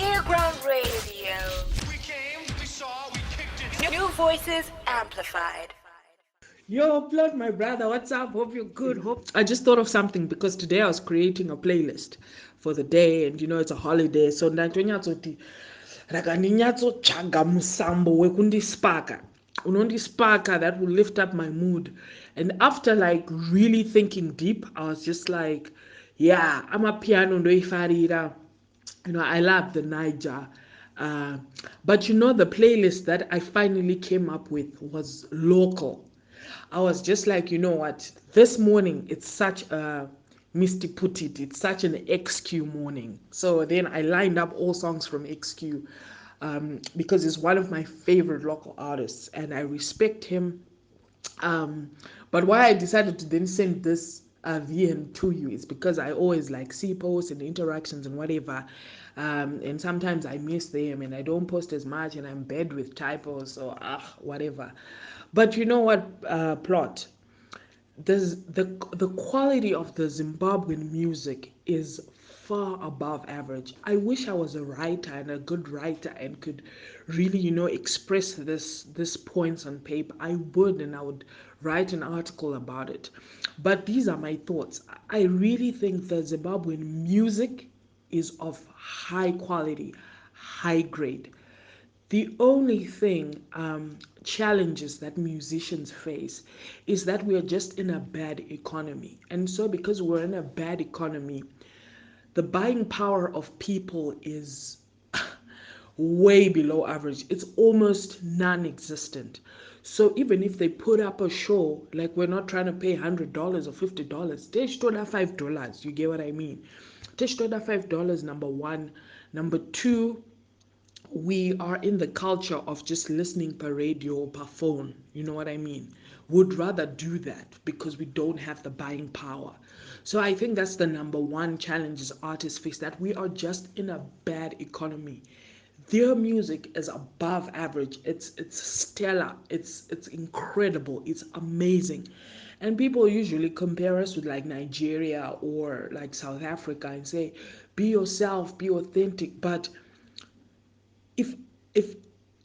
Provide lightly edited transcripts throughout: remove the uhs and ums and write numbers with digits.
earGROUND Radio. We came, we saw, we kicked it. New voices amplified. Yo, Plot, my brother, what's up? Hope you're good. I just thought of something because today I was creating a playlist for the day, and it's a holiday, so ndanyatoti rakandinyatsotsaga musambo wekundispaka unondispaka that will lift up my mood. And after like really thinking deep, I was just like, yeah, I'm a piano ndoifarira. I love the Niger. But the playlist that I finally came up with was local. I was just like, what? This morning, it's such a Misty put it, it's such an XQ morning. So then I lined up all songs from XQ because he's one of my favorite local artists and I respect him. But why I decided to then send this VM to you is because I always like see posts and interactions and whatever. And sometimes I miss them and I don't post as much and I'm bad with typos or whatever. But you know what, Plot? The quality of the Zimbabwean music is far above average. I wish I was a writer and a good writer and could really, express this points on paper. I would, and I would write an article about it. But these are my thoughts. I really think the Zimbabwean music is of high quality, high grade. The only thing, challenges that musicians face is that we are just in a bad economy. And so because we're in a bad economy, the buying power of people is way below average. It's almost non-existent. So even if they put up a show, like we're not trying to pay $100 or $50, they should have $5. You get what I mean? They should have $5, number one. Number two, we are in the culture of just listening per radio or per phone. You know what I mean? Would rather do that because we don't have the buying power. So I think that's the number one challenge as artists face, that we are just in a bad economy. Their music is above average. It's stellar. It's incredible. It's amazing. And people usually compare us with like Nigeria or like South Africa and say, be yourself, be authentic. But if if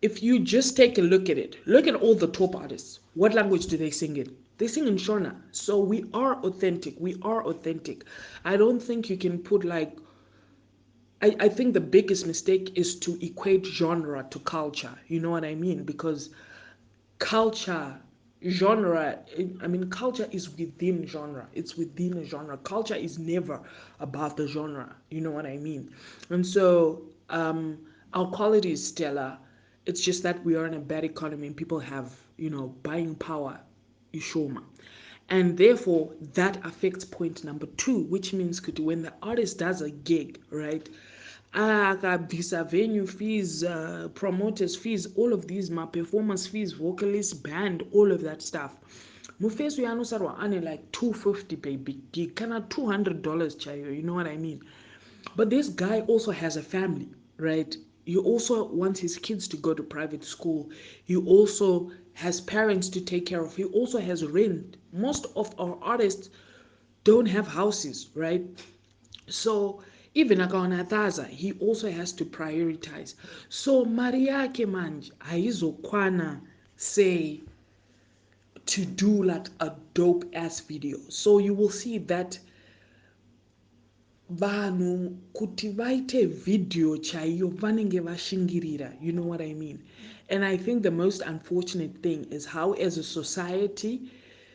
if you just take a look at it, look at all the top artists. What language do they sing in? They sing in Shona. So we are authentic. We are authentic. I don't think you can put like I think the biggest mistake is to equate genre to culture. You know what I mean? Because culture, genre, culture is within genre. It's within a genre. Culture is never about the genre. You know what I mean? And so our quality is stellar. It's just that we are in a bad economy and people have, buying power, ishoma. And therefore, that affects point number two, which means when the artist does a gig, right? Visa venue fees, promoters fees, all of these, my performance fees, vocalist, band, all of that stuff. Mufesu yanosarwa ane like $250 baby gig, kind of $200 chayo, you know what I mean? But this guy also has a family, right? He also wants his kids to go to private school. He also has parents to take care of. He also has rent. Most of our artists don't have houses, right? So even akaona he also has to prioritize. So mari yake manje haizokwana say to do like a dope ass video. So you will see that vanhu kuti vaite video chaiyo vanenge vashingirira, you know what I mean? And I think the most unfortunate thing is how as a society,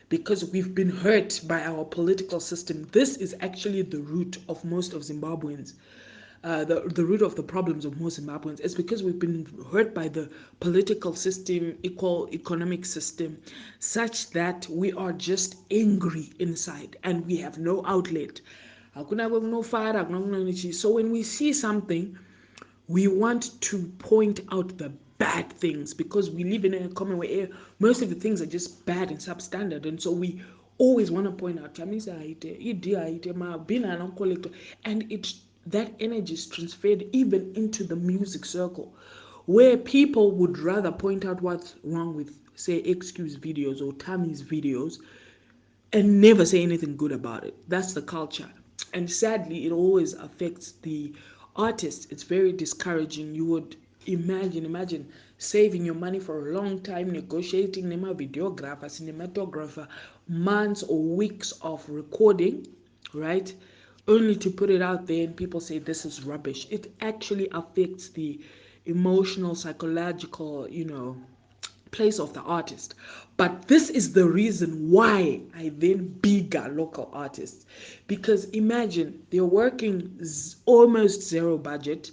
because we've been hurt by our political system, this is actually the root of most of Zimbabweans. The root of the problems of most Zimbabweans is because we've been hurt by the political system, economic system, such that we are just angry inside and we have no outlet. So when we see something, we want to point out the bad things because we live in a common way. Most of the things are just bad and substandard, and so we always want to point out, and that energy is transferred even into the music circle, where people would rather point out what's wrong with, say, Excuse videos or Tammy's videos, and never say anything good about it. That's the culture. And sadly it always affects the artists. It's very discouraging. You would imagine saving your money for a long time, negotiating nema videographer, cinematographer, months or weeks of recording, right, only to put it out there and people say this is rubbish. It actually affects the emotional, psychological, place of the artist. But this is the reason why I then bigger local artists. Because imagine they're working almost zero budget.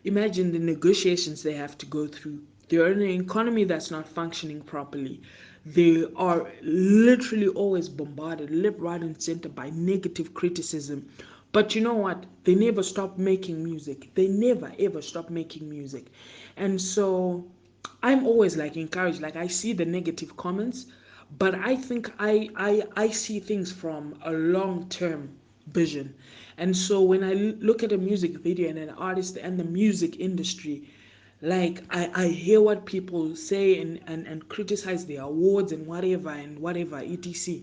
Imagine the negotiations they have to go through. They're in an economy that's not functioning properly. They are literally always bombarded left, right, and center by negative criticism. But you know what? They never stop making music. They never ever stop making music. And so I'm always like encouraged. Like I see the negative comments, but I think I see things from a long term vision. And so when I look at a music video and an artist and the music industry, like I hear what people say and criticize the awards and whatever etc.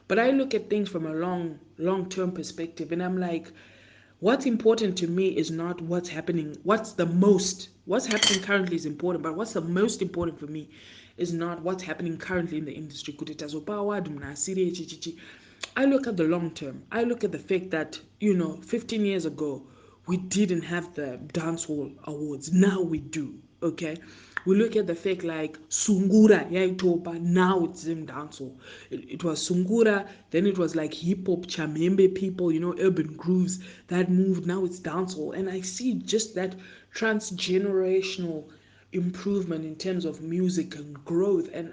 But I look at things from a long term perspective and I'm like, what's important to me is not what's happening, what's happening currently is important, but what's the most important for me is not what's happening currently in the industry. I look at the long term. I look at the fact that 15 years ago we didn't have the dancehall awards. Now we do. Okay, we look at the fact like Sungura yaitopa, now it's in dancehall. It was Sungura, then it was like hip hop chamembe people, urban grooves that moved. Now it's dancehall, and I see just that transgenerational improvement in terms of music and growth. And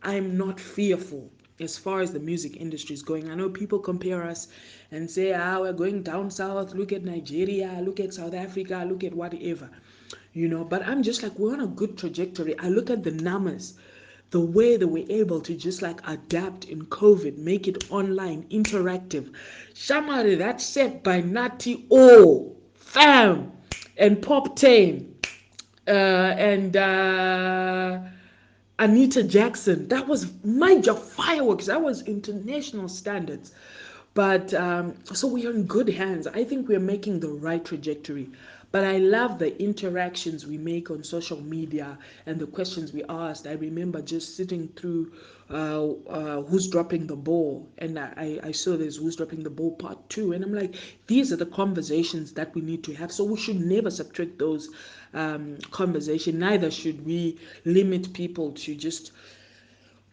I'm not fearful as far as the music industry is going. I know people compare us and say, we're going down south, look at Nigeria, look at South Africa, look at whatever, but I'm just like, we're on a good trajectory. I look at the numbers, the way that we're able to just like adapt in COVID, make it online, interactive. Shamari, that's set by Natty O, Fam, and Pop Tame, and Anita Jackson. That was major fireworks. That was international standards. But so we are in good hands. I think we are making the right trajectory. But I love the interactions we make on social media and the questions we asked. I remember just sitting through Who's Dropping the Ball, and I saw this Who's Dropping the Ball part 2, and I'm like, these are the conversations that we need to have. So we should never subtract those conversation. Neither should we limit people to just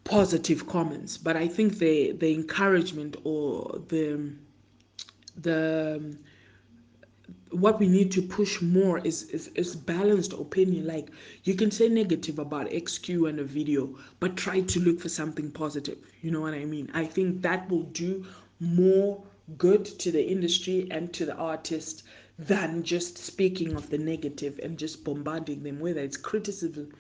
positive comments. But I think the encouragement or the what we need to push more is balanced opinion. Like you can say negative about XQ and a video, but try to look for something positive. You know what I mean? I think that will do more good to the industry and to the artist than just speaking of the negative and just bombarding them, whether it's criticism,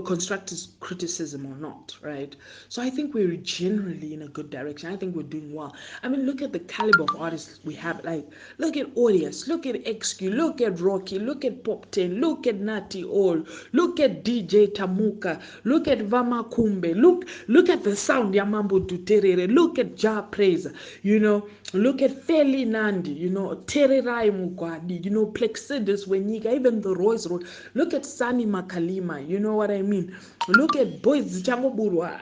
constructive criticism or not, right? So I think we're generally in a good direction. I think we're doing well. I mean, look at the caliber of artists we have. Like, look at Odious, look at XQ, look at Rocky, look at Pop 10, look at Natty All, look at DJ Tamuka, look at Vama Kumbe, look at the sound Yamambo Duterere, look at Ja Praise, look at Feli Nandi, Tererai Mugwadi, Plexidus Wenyika, even the Royce Road. Look at Sani Makalima, you know what I mean? Look at Boys Changoburwa,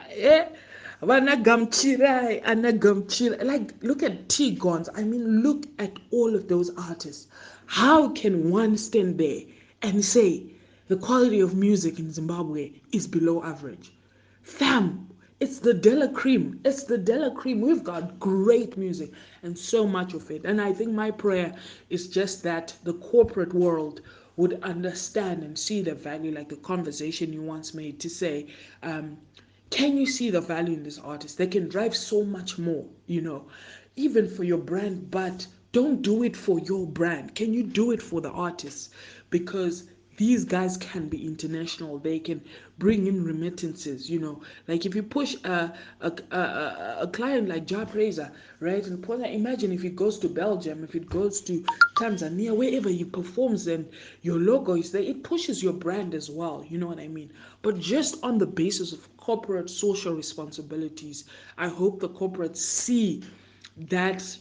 like look at T-Gons. I mean, look at all of those artists. How can one stand there and say the quality of music in Zimbabwe is below average? Fam, it's the Della Cream. It's the Della Cream. We've got great music and so much of it. And I think my prayer is just that the corporate world would understand and see the value, like the conversation you once made to say, can you see the value in this artist? They can drive so much more, even for your brand, but don't do it for your brand. Can you do it for the artists? Because these guys can be international. They can bring in remittances, like if you push a client like Ja Praiser, right? And imagine if he goes to Belgium, if it goes to Tanzania, wherever he performs and your logo is there, it pushes your brand as well. You know what I mean? But just on the basis of corporate social responsibilities, I hope the corporates see that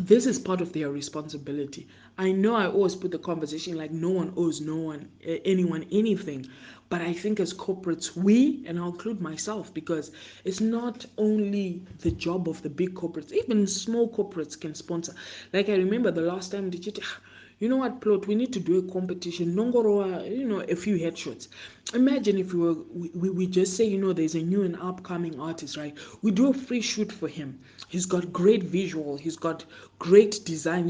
this is part of their responsibility. I know I always put the conversation like no one owes no one anyone anything, but I think as corporates, we, and I'll include myself, because it's not only the job of the big corporates, even small corporates can sponsor. Like I remember the last time did you know what, plot, we need to do a competition, nongoroa, a few headshots. Imagine if we just say, there's a new and upcoming artist, right? We do a free shoot for him. He's got great visual, he's got great design.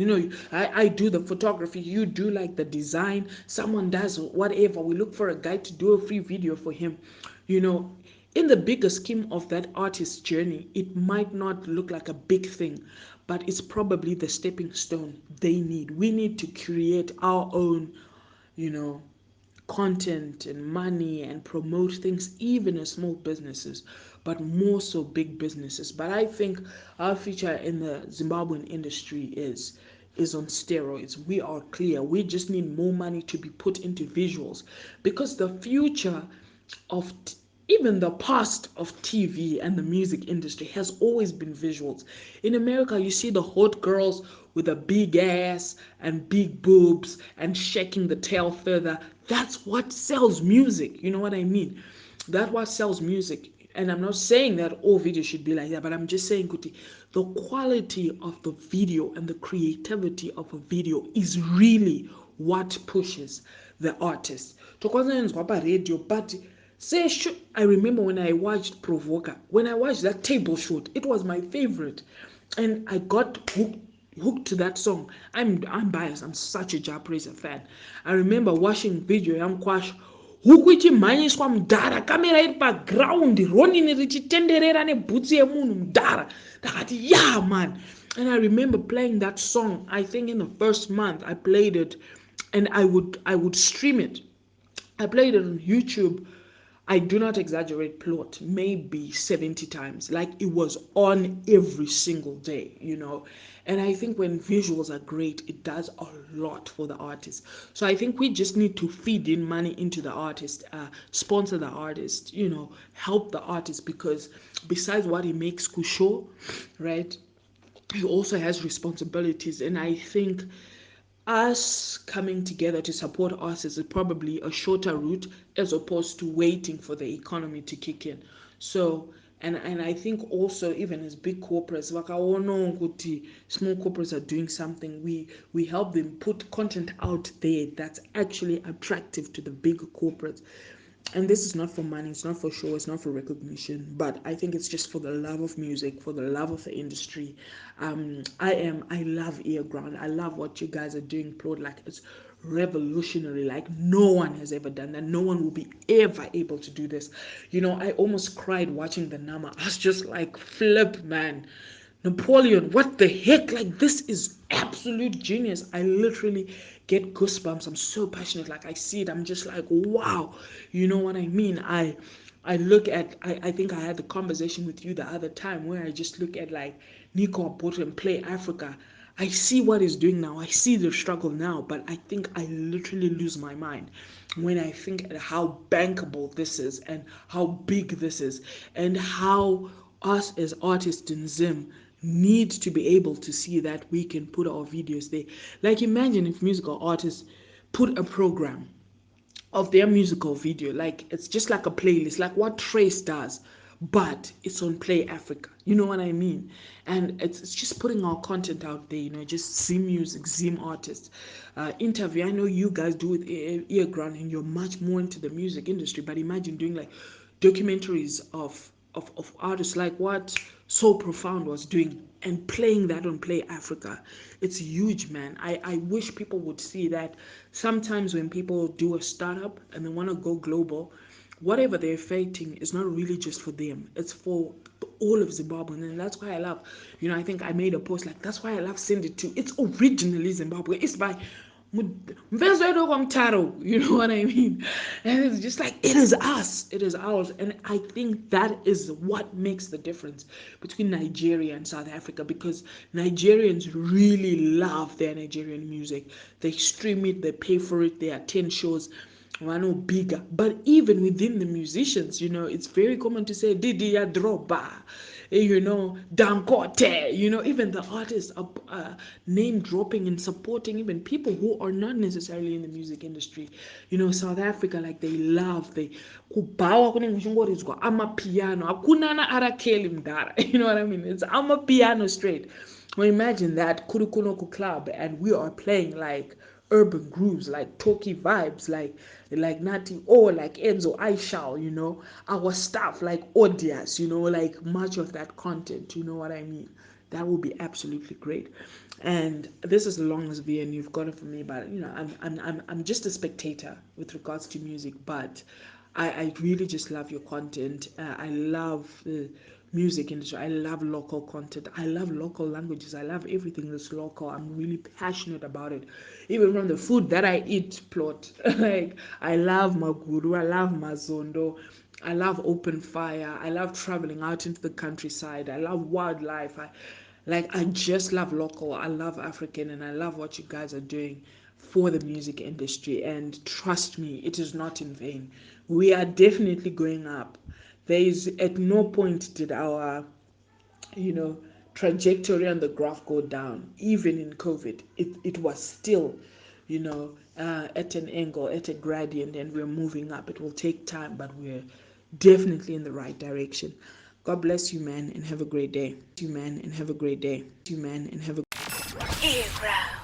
I do the photography, you do like the design, someone does whatever. We look for a guy to do a free video for him. you know in the bigger scheme of that artist's journey, it might not look like a big thing, but it's probably the stepping stone they need. We need to create our own, you know, content and money and promote things, even as small businesses, but more so big businesses. But I think our future in the Zimbabwean industry is on steroids. We are clear. We just need more money to be put into visuals, because the future of even the past of TV and the music industry has always been visuals. In America, you see the hot girls with a big ass and big boobs and shaking the tail further. That's what sells music. You know what I mean? That's what sells music. And I'm not saying that all videos should be like that, but I'm just saying, Kuti, the quality of the video and the creativity of a video is really what pushes the artist. Tokwazanenzwa pa radio, but say, I remember when I watched Provoker, when I watched that table shoot, it was my favorite, and I got hooked to that song. I'm biased. I'm such a Ja Praiser fan. I remember watching video yamkwash huku ichimhanyiswa mudhara, kamera iri paground, ronini richitenderera nebhutsi yemunhu mudhara. Ndakati, yeah man. And I remember playing that song. I think in the first month I played it, and I would stream it. I played it on YouTube. I do not exaggerate, plot, maybe 70 times. Like, it was on every single day. And I think when visuals are great, it does a lot for the artist. So I think we just need to feed in money into the artist, sponsor the artist, help the artist, because besides what he makes Kusho, right, he also has responsibilities. And I think us coming together to support artists is probably a shorter route, as opposed to waiting for the economy to kick in. So, and I think also, even as big corporates, small corporates are doing something, we help them put content out there that's actually attractive to the big corporates. And this is not for money, it's not for show, it's not for recognition, but I think it's just for the love of music, for the love of the industry. I love earGROUND. I love what you guys are doing, Plot. Like, it's revolutionary. Like, no one has ever done that. No one will be ever able to do this. I almost cried watching the Nama. I was just like, flip, man. Napoleon, what the heck? Like, this is absolute genius. I literally get goosebumps. I'm so passionate. Like, I see it, I'm just like, wow. You know what I mean? I look at, I think I had the conversation with you the other time, where I just look at like Nico Apoto and Play Africa. I see what he's doing now. I see the struggle now, but I think I literally lose my mind when I think at how bankable this is, and how big this is, and how us as artists in Zim need to be able to see that we can put our videos there. Like, imagine if musical artists put a program of their musical video, like it's just like a playlist, like what Trace does, but it's on Play Africa. You know what I mean? And it's just putting our content out there, just Zim music, Zim artists. Interview, I know you guys do with earGROUND, and you're much more into the music industry, but imagine doing like documentaries of artists, like what So Profound was doing, and playing that on Play Africa. It's huge, man. I wish people would see that. Sometimes when people do a startup and they want to go global, whatever they're fighting is not really just for them. It's for all of Zimbabwe. And that's why I love, I think I made a post like, that's why I love Send It To. It's originally Zimbabwe. It's by Mvezo, you know what I mean? And it's just like, it is us, it is ours. And I think that is what makes the difference between Nigeria and South Africa, because Nigerians really love their Nigerian music. They stream it, they pay for it, they attend shows. I know bigger, but even within the musicians, it's very common to say Didi ya droba. Dangote, even the artists are name dropping and supporting even people who are not necessarily in the music industry. South Africa, like they kubawa kunenge kuchingoridzwa amapiano hakuna ana arakeli mdara. You know what I mean? It's amapiano straight. Well, imagine that Kurukunoku Club, and we are playing like urban grooves, like talky vibes, like Nati or like Enzo I shall, our stuff like Odias, like much of that content, you know what I mean? That would be absolutely great. And this is the longest VN you've got it for me, but I'm just a spectator with regards to music, but I really just love your content. I love the music industry. I love local content. I love local languages. I love everything that's local. I'm really passionate about it. Even from the food that I eat, plot. Like, I love maguru. I love mazondo. I love open fire. I love traveling out into the countryside. I love wildlife. I just love local. I love African, and I love what you guys are doing for the music industry. And trust me, it is not in vain. We are definitely going up. There is at no point did our you know trajectory on the graph go down. Even in COVID, it was still at an angle, at a gradient, and we're moving up. It will take time, but we're definitely in the right direction. God bless you, man, and have a great day. You, man, and have a great day. You, man, and have a earGROUND.